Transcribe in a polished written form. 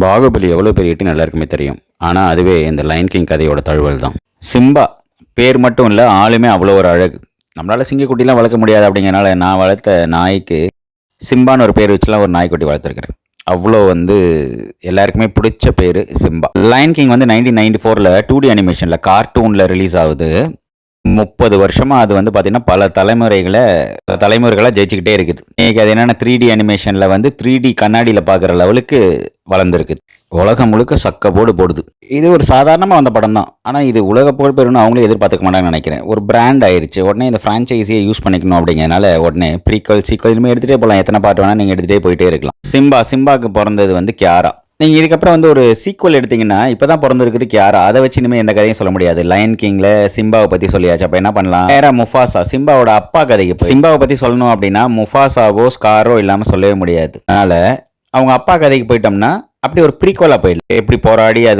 பாகுபலி எவ்வளோ பெரிய ஹிட்னு எல்லாருக்குமே தெரியும். ஆனால் அதுவே இந்த லயன் கிங் கதையோட தழுவல் தான். சிம்பா பேர் மட்டும் இல்லை, ஆளுமே அவ்வளோ ஒரு அழகு. நம்மளால் சிங்கக்குட்டிலாம் வளர்க்க முடியாது அப்படிங்கிறனால நான் வளர்த்த நாய்க்கு சிம்பான்னு ஒரு பேர் வச்சுலாம் ஒரு நாய்க்குட்டி வளர்த்துருக்கிறேன். அவ்வளோ எல்லாருக்குமே பிடிச்ச பேர் சிம்பா. லயன் கிங் 1994 2D அனிமேஷனில் கார்ட்டூனில் ரிலீஸ் ஆகுது. 30 வருஷமாக அது பார்த்தீங்கன்னா பல தலைமுறைகளை ஜெயிச்சுக்கிட்டே இருக்குது. இன்னைக்கு அது என்னென்னா 3D அனிமேஷனில் 3D கண்ணாடியில் பார்க்குற லெவலுக்கு வளர்ந்துருக்குது. உலகம் முழுக்க சக்க போடுது. இது ஒரு சாதாரணமாக வந்த படம் தான். ஆனால் இது உலக புகழ் பெறணும் அவங்களே எதிர்பார்த்துக்க மாட்டாங்கன்னு நினைக்கிறேன். ஒரு பிராண்ட் ஆயிடுச்சு. உடனே இந்த ஃப்ரான்ச்சைஸியை யூஸ் பண்ணிக்கணும் அப்படிங்கிறனால உடனே ப்ரீக்வல் சீக்வல் இனிமேல் எடுத்துகிட்டே போகலாம். எத்தனை பாட்டு வேணால் நீங்கள் எடுத்துகிட்டே போயிட்டே இருக்கலாம். சிம்பாவுக்கு பிறந்தது கியாரா. நீங்கள் இதுக்கப்புறம் ஒரு சீக்வல் எடுத்தீங்கன்னா இப்போ தான் பிறந்திருக்குது கியாரா. அதை வச்சு இனிமேல் எந்த கதையும் சொல்ல முடியாது. லயன் கிங்கில் சிம்பாவை பற்றி சொல்லியாச்சு. அப்போ என்ன பண்ணலாம்? வேற முஃபாசா, சிம்பாவோட அப்பா கதைக்கு சிம்பாவை பற்றி சொல்லணும் அப்படின்னா முஃபாசாவோ ஸ்காரோ இல்லாமல் சொல்லவே முடியாது. அதனால் அவங்க அப்பா கதைக்கு போயிட்டோம்னா அப்படி ஒரு ப்ரீக்வலாக போயிடலாம். எப்படி போராடி அது